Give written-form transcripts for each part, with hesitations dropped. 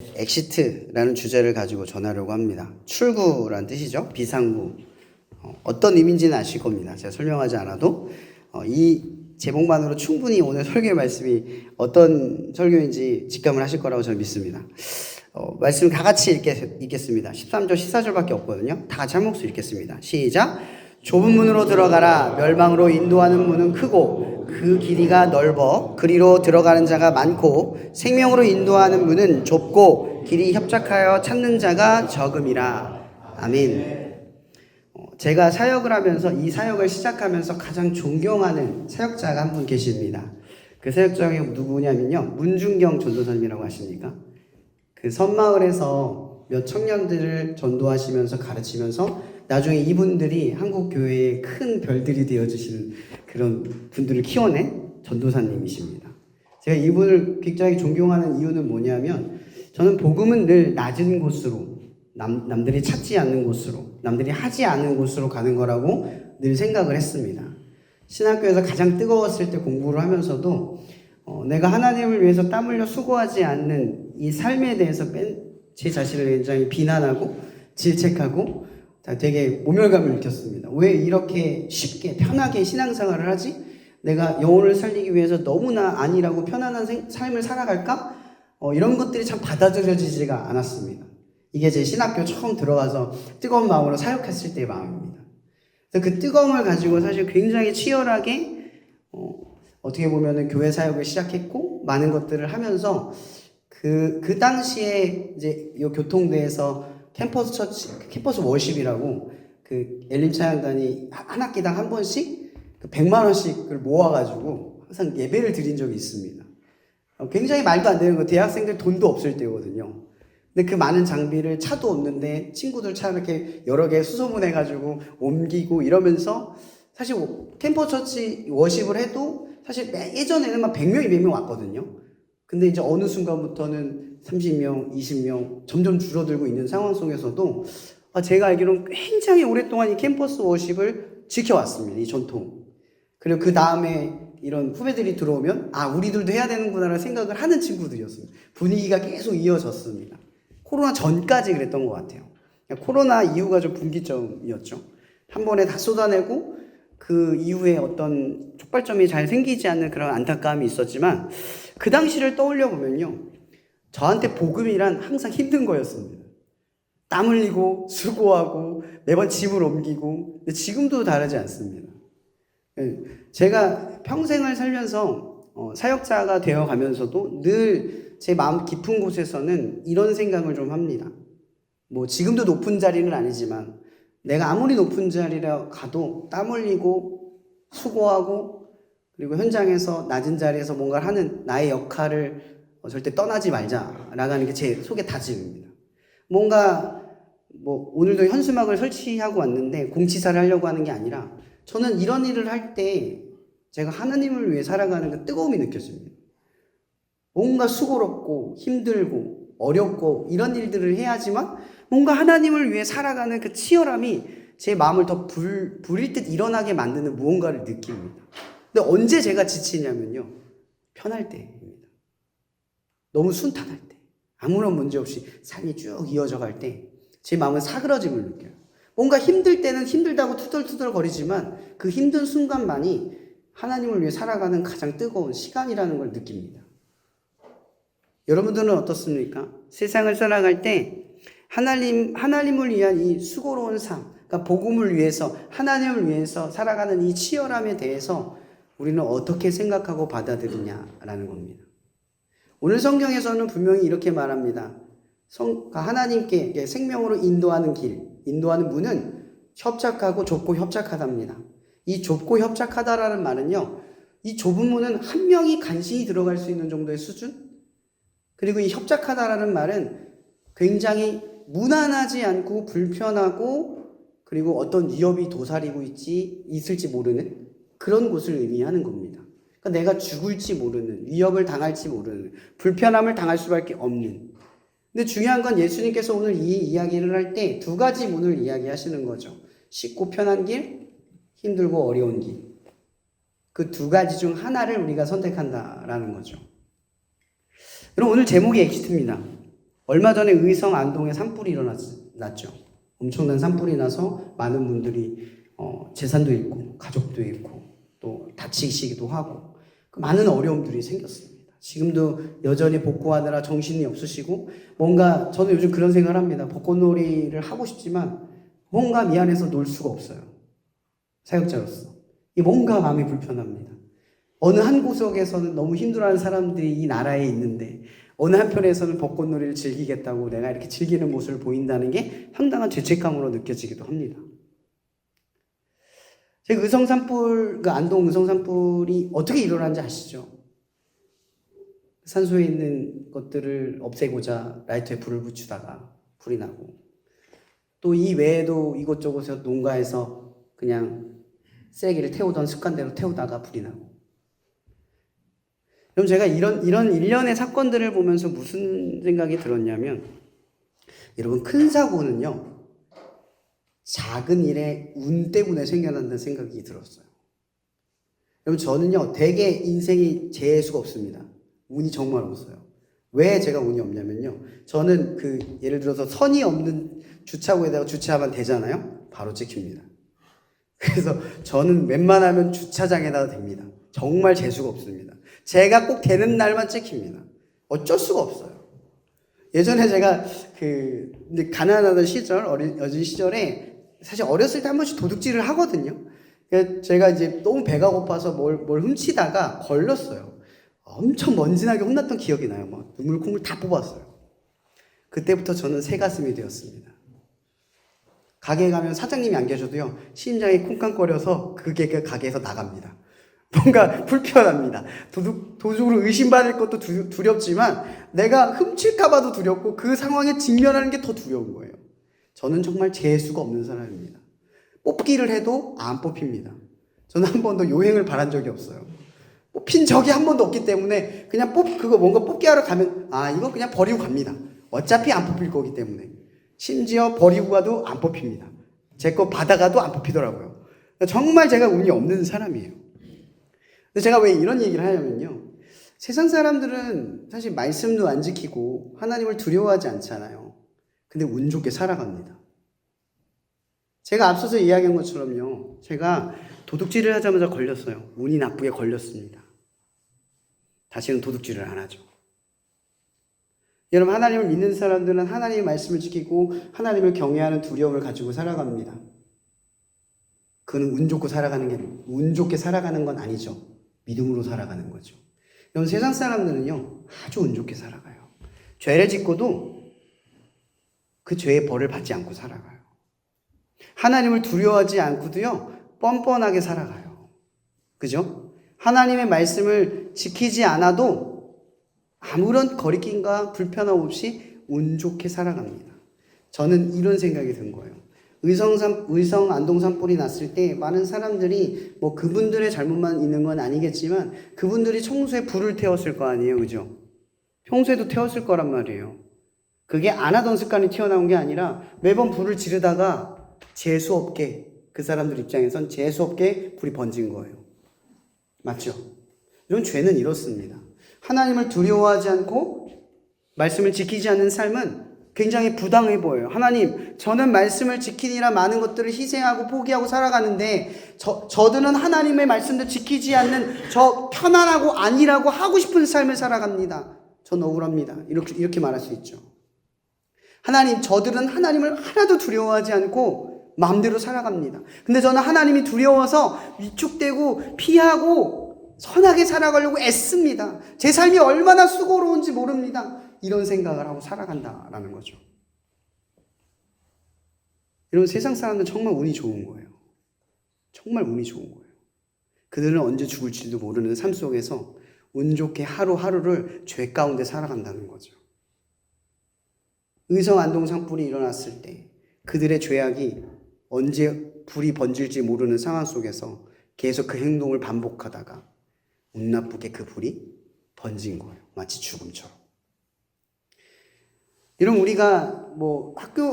엑시트라는 주제를 가지고 전하려고 합니다. 출구란 뜻이죠. 비상구. 어떤 의미인지는 아실 겁니다. 제가 설명하지 않아도 이 제목만으로 충분히 오늘 설교의 말씀이 어떤 설교인지 직감을 하실 거라고 저는 믿습니다. 말씀 다 같이 읽겠습니다. 13절, 14절밖에 없거든요. 다 같이 한 목소리 읽겠습니다. 시작! 좁은 문으로 들어가라. 멸망으로 인도하는 문은 크고 그 길이가 넓어 그리로 들어가는 자가 많고 생명으로 인도하는 문은 좁고 길이 협착하여 찾는 자가 적음이라. 아멘. 제가 사역을 하면서 이 사역을 시작하면서 가장 존경하는 사역자가 한 분 계십니다. 그 사역자가 누구냐면요, 문중경 전도사님이라고 아십니까? 그 섬마을에서 몇 청년들을 전도하시면서 가르치면서 나중에 이분들이 한국 교회의 큰 별들이 되어주시는 그런 분들을 키워낸 전도사님이십니다. 제가 이분을 굉장히 존경하는 이유는 뭐냐면, 저는 복음은 늘 낮은 곳으로, 남들이 찾지 않는 곳으로, 남들이 하지 않은 곳으로 가는 거라고 늘 생각을 했습니다. 신학교에서 가장 뜨거웠을 때 공부를 하면서도 내가 하나님을 위해서 땀 흘려 수고하지 않는 이 삶에 대해서 제 자신을 굉장히 비난하고 질책하고 되게 모멸감을 느꼈습니다. 왜 이렇게 쉽게 편하게 신앙생활을 하지? 내가 영혼을 살리기 위해서 너무나 안일하고 편안한 삶을 살아갈까? 이런 것들이 참 받아들여지지가 않았습니다. 이게 제 신학교 처음 들어가서 뜨거운 마음으로 사역했을 때의 마음입니다. 그래서 그 뜨거움을 가지고 사실 굉장히 치열하게 어떻게 보면은 교회 사역을 시작했고 많은 것들을 하면서 그 당시에 이제 이 교통대에서 캠퍼스 워십이라고 그 엘림차양단이 한 학기당 한 번씩 100만 원씩을 모아가지고 항상 예배를 드린 적이 있습니다. 굉장히 말도 안 되는 거, 대학생들 돈도 없을 때거든요. 근데 그 많은 장비를, 차도 없는데 친구들 차 이렇게 여러 개 수소문해가지고 옮기고 이러면서 사실 캠퍼스 워십을 해도 사실 예전에는 막 100명, 200명 왔거든요. 근데 이제 어느 순간부터는 30명, 20명 점점 줄어들고 있는 상황 속에서도 제가 알기로는 굉장히 오랫동안 이 캠퍼스 워십을 지켜왔습니다. 이 전통. 그리고 그 다음에 이런 후배들이 들어오면 우리들도 해야 되는구나라는 생각을 하는 친구들이었습니다. 분위기가 계속 이어졌습니다. 코로나 전까지 그랬던 것 같아요. 코로나 이후가 좀 분기점이었죠. 한 번에 다 쏟아내고 그 이후에 어떤 촉발점이 잘 생기지 않는 그런 안타까움이 있었지만 그 당시를 떠올려 보면요, 저한테 복음이란 항상 힘든 거였습니다. 땀 흘리고 수고하고 매번 짐을 옮기고. 근데 지금도 다르지 않습니다. 제가 평생을 살면서 사역자가 되어 가면서도 늘 제 마음 깊은 곳에서는 이런 생각을 좀 합니다. 뭐 지금도 높은 자리는 아니지만 내가 아무리 높은 자리라 가도 땀 흘리고 수고하고 그리고 현장에서 낮은 자리에서 뭔가를 하는 나의 역할을 절대 떠나지 말자라는 게 제 속의 다짐입니다. 뭔가 오늘도 현수막을 설치하고 왔는데 공치사를 하려고 하는 게 아니라 저는 이런 일을 할 때 제가 하나님을 위해 살아가는 그 뜨거움이 느껴집니다. 뭔가 수고롭고 힘들고 어렵고 이런 일들을 해야지만 뭔가 하나님을 위해 살아가는 그 치열함이 제 마음을 더 불일 듯 일어나게 만드는 무언가를 느낍니다. 근데 언제 제가 지치냐면요, 편할 때입니다. 너무 순탄할 때, 아무런 문제 없이 삶이 쭉 이어져 갈 때 제 마음은 사그러짐을 느껴요. 뭔가 힘들 때는 힘들다고 투덜투덜 거리지만 그 힘든 순간만이 하나님을 위해 살아가는 가장 뜨거운 시간이라는 걸 느낍니다. 여러분들은 어떻습니까? 세상을 살아갈 때 하나님을 위한 이 수고로운 삶, 그러니까 복음을 위해서, 하나님을 위해서 살아가는 이 치열함에 대해서 우리는 어떻게 생각하고 받아들이냐라는 겁니다. 오늘 성경에서는 분명히 이렇게 말합니다. 하나님께 생명으로 인도하는 길, 인도하는 문은 협착하고 좁고 협착하답니다. 이 좁고 협착하다라는 말은요, 이 좁은 문은 한 명이 간신히 들어갈 수 있는 정도의 수준? 그리고 이 협착하다라는 말은 굉장히 무난하지 않고 불편하고 그리고 어떤 위협이 도사리고 있을지 모르는 그런 곳을 의미하는 겁니다. 그러니까 내가 죽을지 모르는, 위협을 당할지 모르는, 불편함을 당할 수밖에 없는. 근데 중요한 건 예수님께서 오늘 이 이야기를 할 때 두 가지 문을 이야기하시는 거죠. 쉽고 편한 길, 힘들고 어려운 길. 그 두 가지 중 하나를 우리가 선택한다라는 거죠. 그럼 오늘 제목이 엑시트입니다. 얼마 전에 의성 안동에 산불이 일어났죠. 엄청난 산불이 나서 많은 분들이 재산도 잃고 가족도 잃고 또 다치시기도 하고 많은 어려움들이 생겼습니다. 지금도 여전히 복구하느라 정신이 없으시고 뭔가 저는 요즘 그런 생각을 합니다. 벚꽃놀이를 하고 싶지만 뭔가 미안해서 놀 수가 없어요. 사역자로서. 이 뭔가 마음이 불편합니다. 어느 한 구석에서는 너무 힘들어하는 사람들이 이 나라에 있는데 어느 한편에서는 벚꽃놀이를 즐기겠다고 내가 이렇게 즐기는 모습을 보인다는 게 상당한 죄책감으로 느껴지기도 합니다. 제가 안동 의성 산불이 어떻게 일어난지 아시죠? 산소에 있는 것들을 없애고자 라이터에 불을 붙이다가 불이 나고 또 이 외에도 이곳저곳에서 농가에서 그냥 쓰레기를 태우던 습관대로 태우다가 불이 나고 그럼 제가 이런 일련의 사건들을 보면서 무슨 생각이 들었냐면 여러분 큰 사고는요 작은 일의 운 때문에 생겨난다는 생각이 들었어요. 여러분 저는요 되게 인생이 재수가 없습니다. 운이 정말 없어요. 왜 제가 운이 없냐면요 저는 예를 들어서 선이 없는 주차구에다가 주차하면 되잖아요. 바로 찍힙니다. 그래서 저는 웬만하면 주차장에다가 댑니다. 정말 재수가 없습니다. 제가 꼭 되는 날만 찍힙니다. 어쩔 수가 없어요. 예전에 제가 근데 가난하던 시절, 어린 시절에 사실 어렸을 때 한 번씩 도둑질을 하거든요. 제가 이제 너무 배가 고파서 뭘 훔치다가 걸렸어요. 엄청 먼지나게 혼났던 기억이 나요. 막 눈물 콧물 다 뽑았어요. 그때부터 저는 새 가슴이 되었습니다. 가게에 가면 사장님이 안 계셔도요 심장이 쿵쾅거려서 그 가게에서 나갑니다. 뭔가 불편합니다. 도둑으로 의심받을 것도 두렵지만 내가 훔칠까봐도 두렵고 그 상황에 직면하는 게 더 두려운 거예요. 저는 정말 재수가 없는 사람입니다. 뽑기를 해도 안 뽑힙니다. 저는 한 번도 요행을 바란 적이 없어요. 뽑힌 적이 한 번도 없기 때문에 그냥 뭔가 뽑기 하러 가면 이거 그냥 버리고 갑니다. 어차피 안 뽑힐 거기 때문에. 심지어 버리고 가도 안 뽑힙니다. 제 거 받아가도 안 뽑히더라고요. 정말 제가 운이 없는 사람이에요. 근데 제가 왜 이런 얘기를 하냐면요. 세상 사람들은 사실 말씀도 안 지키고 하나님을 두려워하지 않잖아요. 근데 운 좋게 살아갑니다. 제가 앞서서 이야기한 것처럼요. 제가 도둑질을 하자마자 걸렸어요. 운이 나쁘게 걸렸습니다. 다시는 도둑질을 안 하죠. 여러분 하나님을 믿는 사람들은 하나님의 말씀을 지키고 하나님을 경외하는 두려움을 가지고 살아갑니다. 그는 운 좋게 살아가는 건 아니죠. 믿음으로 살아가는 거죠. 여러분 세상 사람들은요 아주 운 좋게 살아가요. 죄를 짓고도 그 죄의 벌을 받지 않고 살아가요. 하나님을 두려워하지 않고도요 뻔뻔하게 살아가요. 그죠? 하나님의 말씀을 지키지 않아도 아무런 거리낌과 불편함 없이 운 좋게 살아갑니다. 저는 이런 생각이 든 거예요. 의성 안동 산불이 났을 때 많은 사람들이 그분들의 잘못만 있는 건 아니겠지만 그분들이 평소에 불을 태웠을 거 아니에요. 그죠? 평소에도 태웠을 거란 말이에요. 그게 안 하던 습관이 튀어나온 게 아니라 매번 불을 지르다가 재수없게 그 사람들 입장에선 재수없게 불이 번진 거예요. 맞죠? 이런 죄는 이렇습니다. 하나님을 두려워하지 않고 말씀을 지키지 않는 삶은 굉장히 부당해 보여요. 하나님, 저는 말씀을 지키니라 많은 것들을 희생하고 포기하고 살아가는데 저들은 하나님의 말씀도 지키지 않는 저 편안하고 아니라고 하고 싶은 삶을 살아갑니다. 전 억울합니다. 이렇게 말할 수 있죠. 하나님, 저들은 하나님을 하나도 두려워하지 않고 마음대로 살아갑니다. 근데 저는 하나님이 두려워서 위축되고 피하고 선하게 살아가려고 애씁니다. 제 삶이 얼마나 수고로운지 모릅니다. 이런 생각을 하고 살아간다라는 거죠. 여러분 세상 사람들은 정말 운이 좋은 거예요. 정말 운이 좋은 거예요. 그들은 언제 죽을지도 모르는 삶 속에서 운 좋게 하루하루를 죄 가운데 살아간다는 거죠. 의성 안동 산불이 일어났을 때 그들의 죄악이 언제 불이 번질지 모르는 상황 속에서 계속 그 행동을 반복하다가 운 나쁘게 그 불이 번진 거예요. 마치 죽음처럼. 여러분 우리가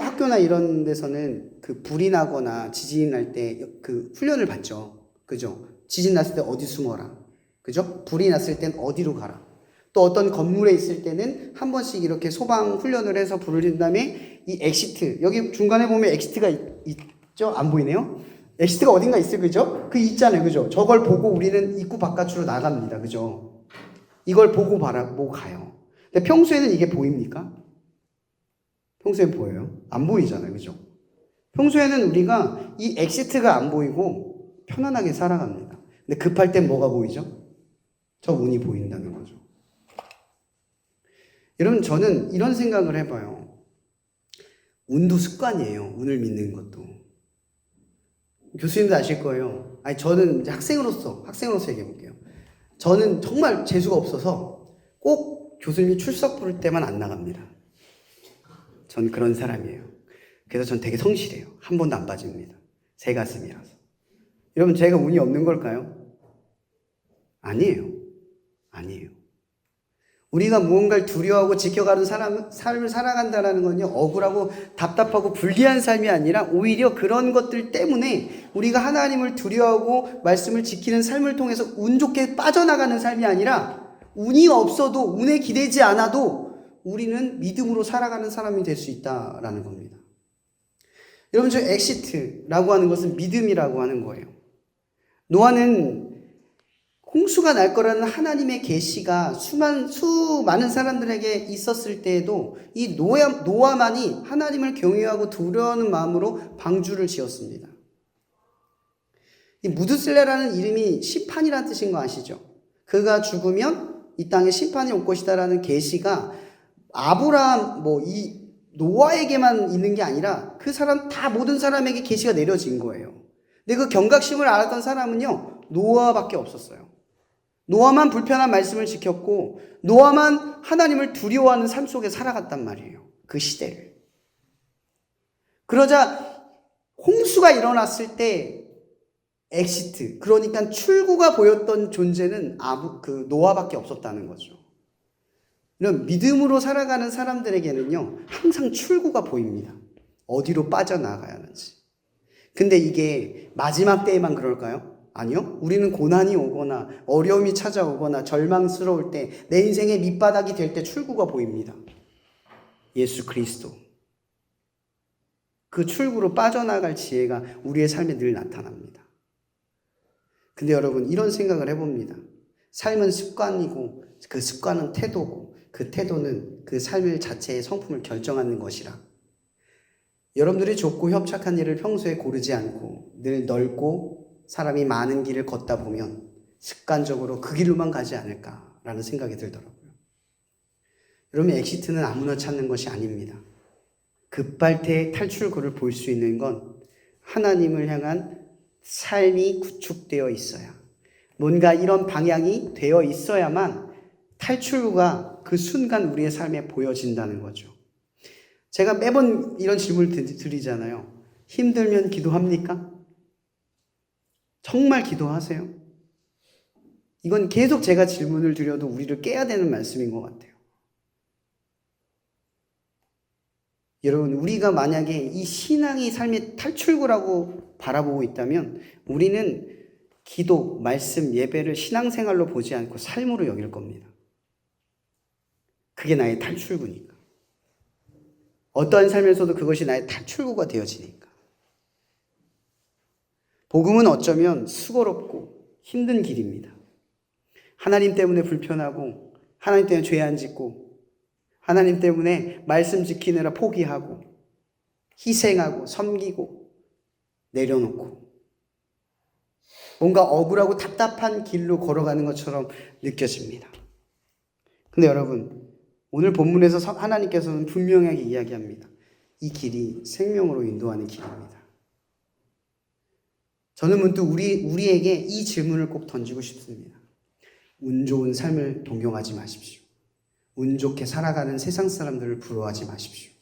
학교나 이런 데서는 그 불이 나거나 지진이 날 때 그 훈련을 받죠. 그죠? 지진 났을 때 어디 숨어라. 그죠? 불이 났을 땐 어디로 가라. 또 어떤 건물에 있을 때는 한 번씩 이렇게 소방 훈련을 해서 불을 든 다음에 이 엑시트, 여기 중간에 보면 엑시트가 있죠? 안 보이네요? 엑시트가 어딘가 있어요, 그죠? 그 있잖아요, 그죠? 저걸 보고 우리는 입구 바깥으로 나갑니다, 그죠? 이걸 보고 가요. 근데 평소에는 이게 보입니까? 평소에 보여요? 안 보이잖아요, 그죠? 평소에는 우리가 이 엑시트가 안 보이고 편안하게 살아갑니다. 근데 급할 땐 뭐가 보이죠? 저 문이 보인다는 거죠. 여러분, 저는 이런 생각을 해봐요. 운도 습관이에요. 운을 믿는 것도. 교수님도 아실 거예요. 아니, 저는 이제 학생으로서 얘기해볼게요. 저는 정말 재수가 없어서 꼭 교수님이 출석 부를 때만 안 나갑니다. 전 그런 사람이에요. 그래서 전 되게 성실해요. 한 번도 안 빠집니다. 새 가슴이라서. 여러분, 제가 운이 없는 걸까요? 아니에요. 우리가 무언가를 두려워하고 지켜가는 삶을 살아간다는 건요, 억울하고 답답하고 불리한 삶이 아니라 오히려 그런 것들 때문에 우리가 하나님을 두려워하고 말씀을 지키는 삶을 통해서 운 좋게 빠져나가는 삶이 아니라 운이 없어도, 운에 기대지 않아도 우리는 믿음으로 살아가는 사람이 될 수 있다라는 겁니다. 여러분, 저 엑시트라고 하는 것은 믿음이라고 하는 거예요. 노아는 홍수가 날 거라는 하나님의 계시가 수많은 사람들에게 있었을 때에도 이 노아만이 하나님을 경외하고 두려워하는 마음으로 방주를 지었습니다. 이 무드슬레라는 이름이 심판이라는 뜻인 거 아시죠? 그가 죽으면 이 땅에 심판이 올 것이다라는 계시가 아브라함, 이 노아에게만 있는 게 아니라 그 사람 모든 사람에게 계시가 내려진 거예요. 근데 그 경각심을 알았던 사람은요, 노아밖에 없었어요. 노아만 불편한 말씀을 지켰고 노아만 하나님을 두려워하는 삶 속에 살아갔단 말이에요. 그 시대를. 그러자 홍수가 일어났을 때 엑시트, 그러니까 출구가 보였던 존재는 노아밖에 없었다는 거죠. 이런 믿음으로 살아가는 사람들에게는요, 항상 출구가 보입니다. 어디로 빠져나가야 하는지. 근데 이게 마지막 때에만 그럴까요? 아니요. 우리는 고난이 오거나 어려움이 찾아오거나 절망스러울 때, 내 인생의 밑바닥이 될 때 출구가 보입니다. 예수 그리스도. 그 출구로 빠져나갈 지혜가 우리의 삶에 늘 나타납니다. 근데 여러분, 이런 생각을 해봅니다. 삶은 습관이고 그 습관은 태도고 그 태도는 그 삶 자체의 성품을 결정하는 것이라. 여러분들이 좁고 협착한 일을 평소에 고르지 않고 늘 넓고 사람이 많은 길을 걷다 보면 습관적으로 그 길로만 가지 않을까라는 생각이 들더라고요. 여러분, 엑시트는 아무나 찾는 것이 아닙니다. 급발태의 탈출구를 볼 수 있는 건 하나님을 향한 삶이 구축되어 있어야, 뭔가 이런 방향이 되어 있어야만 탈출구가 그 순간 우리의 삶에 보여진다는 거죠. 제가 매번 이런 질문을 드리잖아요. 힘들면 기도합니까? 정말 기도하세요? 이건 계속 제가 질문을 드려도 우리를 깨야 되는 말씀인 것 같아요. 여러분, 우리가 만약에 이 신앙이 삶의 탈출구라고 바라보고 있다면 우리는 기도, 말씀, 예배를 신앙생활로 보지 않고 삶으로 여길 겁니다. 그게 나의 탈출구니까. 어떠한 삶에서도 그것이 나의 탈출구가 되어지니까. 복음은 어쩌면 수고롭고 힘든 길입니다. 하나님 때문에 불편하고, 하나님 때문에 죄 안 짓고, 하나님 때문에 말씀 지키느라 포기하고, 희생하고, 섬기고, 내려놓고, 뭔가 억울하고 답답한 길로 걸어가는 것처럼 느껴집니다. 근데 여러분, 오늘 본문에서 하나님께서는 분명하게 이야기합니다. 이 길이 생명으로 인도하는 길입니다. 저는 문득 우리에게 이 질문을 꼭 던지고 싶습니다. 운 좋은 삶을 동경하지 마십시오. 운 좋게 살아가는 세상 사람들을 부러워하지 마십시오.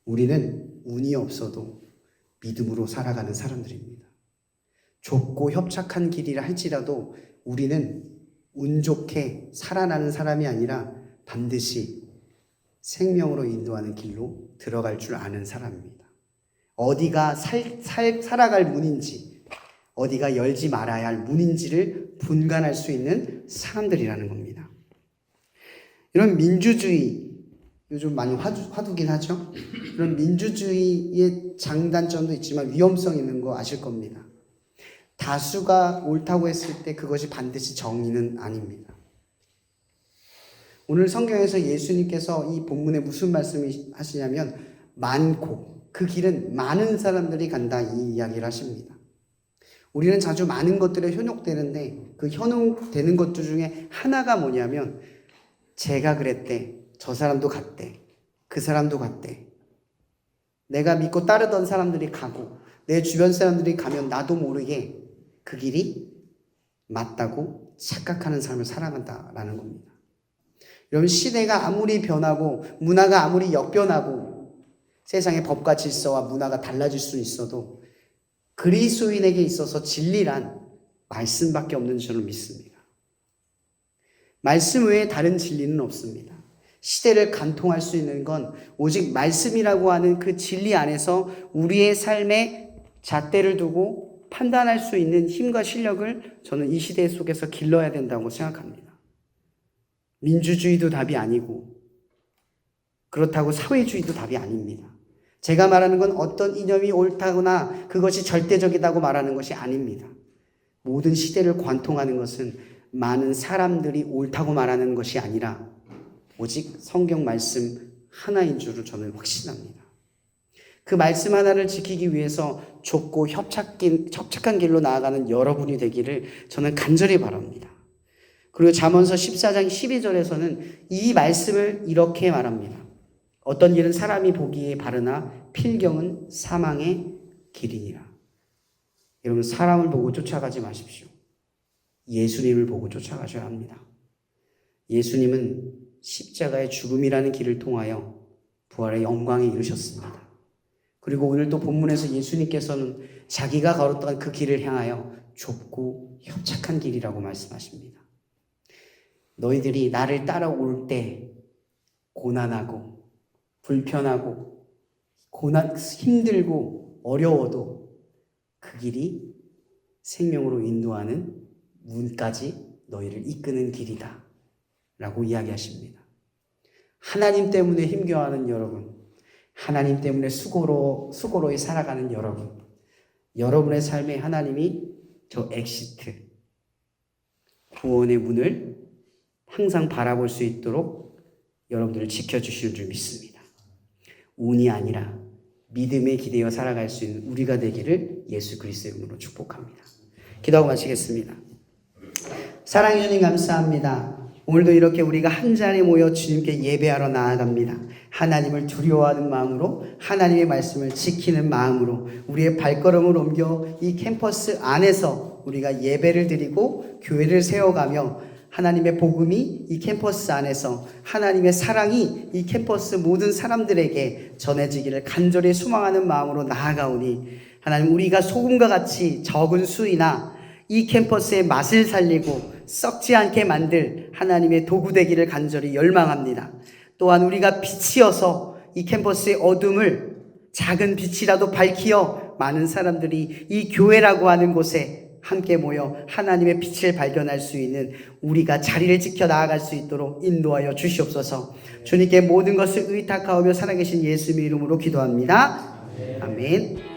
우리는 운이 없어도 믿음으로 살아가는 사람들입니다. 좁고 협착한 길이라 할지라도 우리는 운 좋게 살아나는 사람이 아니라 반드시 생명으로 인도하는 길로 들어갈 줄 아는 사람입니다. 어디가 살아갈 문인지, 어디가 열지 말아야 할 문인지를 분간할 수 있는 사람들이라는 겁니다. 이런 민주주의, 요즘 많이 화두긴 하죠. 그런 민주주의의 장단점도 있지만 위험성 있는 거 아실 겁니다. 다수가 옳다고 했을 때 그것이 반드시 정의는 아닙니다. 오늘 성경에서 예수님께서 이 본문에 무슨 말씀을 하시냐면 많고, 그 길은 많은 사람들이 간다, 이 이야기를 하십니다. 우리는 자주 많은 것들에 현혹되는데 그 현혹되는 것들 중에 하나가 뭐냐면 제가 그랬대, 저 사람도 갔대, 그 사람도 갔대, 내가 믿고 따르던 사람들이 가고 내 주변 사람들이 가면 나도 모르게 그 길이 맞다고 착각하는 삶을 살아간다라는 겁니다. 여러분, 시대가 아무리 변하고 문화가 아무리 역변하고 세상의 법과 질서와 문화가 달라질 수 있어도 그리스도인에게 있어서 진리란 말씀밖에 없는 줄을 믿습니다. 말씀 외에 다른 진리는 없습니다. 시대를 간통할 수 있는 건 오직 말씀이라고 하는 그 진리 안에서 우리의 삶에 잣대를 두고 판단할 수 있는 힘과 실력을 저는 이 시대 속에서 길러야 된다고 생각합니다. 민주주의도 답이 아니고 그렇다고 사회주의도 답이 아닙니다. 제가 말하는 건 어떤 이념이 옳다거나 그것이 절대적이라고 말하는 것이 아닙니다. 모든 시대를 관통하는 것은 많은 사람들이 옳다고 말하는 것이 아니라 오직 성경 말씀 하나인 줄을 저는 확신합니다. 그 말씀 하나를 지키기 위해서 좁고 협착한 길로 나아가는 여러분이 되기를 저는 간절히 바랍니다. 그리고 잠언서 14장 12절에서는 이 말씀을 이렇게 말합니다. 어떤 일은 사람이 보기에 바르나 필경은 사망의 길이니라. 여러분, 사람을 보고 쫓아가지 마십시오. 예수님을 보고 쫓아가셔야 합니다. 예수님은 십자가의 죽음이라는 길을 통하여 부활의 영광에 이르셨습니다. 그리고 오늘 또 본문에서 예수님께서는 자기가 걸었던 그 길을 향하여 좁고 협착한 길이라고 말씀하십니다. 너희들이 나를 따라올 때 고난하고 불편하고 힘들고 어려워도 그 길이 생명으로 인도하는 문까지 너희를 이끄는 길이다 라고 이야기하십니다. 하나님 때문에 힘겨워하는 여러분, 하나님 때문에 수고로이 살아가는 여러분, 여러분의 삶에 하나님이 저 엑시트, 구원의 문을 항상 바라볼 수 있도록 여러분들을 지켜주실 줄 믿습니다. 운이 아니라 믿음에 기대어 살아갈 수 있는 우리가 되기를 예수 그리스도의 이름으로 축복합니다. 기도하고 마치겠습니다. 사랑해 주님 감사합니다. 오늘도 이렇게 우리가 한 자리에 모여 주님께 예배하러 나아갑니다. 하나님을 두려워하는 마음으로, 하나님의 말씀을 지키는 마음으로 우리의 발걸음을 옮겨 이 캠퍼스 안에서 우리가 예배를 드리고 교회를 세워가며 하나님의 복음이 이 캠퍼스 안에서, 하나님의 사랑이 이 캠퍼스 모든 사람들에게 전해지기를 간절히 소망하는 마음으로 나아가오니 하나님, 우리가 소금과 같이 적은 수이나 이 캠퍼스의 맛을 살리고 썩지 않게 만들 하나님의 도구 되기를 간절히 열망합니다. 또한 우리가 빛이어서 이 캠퍼스의 어둠을 작은 빛이라도 밝히어 많은 사람들이 이 교회라고 하는 곳에 함께 모여 하나님의 빛을 발견할 수 있는 우리가 자리를 지켜 나아갈 수 있도록 인도하여 주시옵소서. 주님께 모든 것을 의탁하오며 살아계신 예수님의 이름으로 기도합니다. 아멘.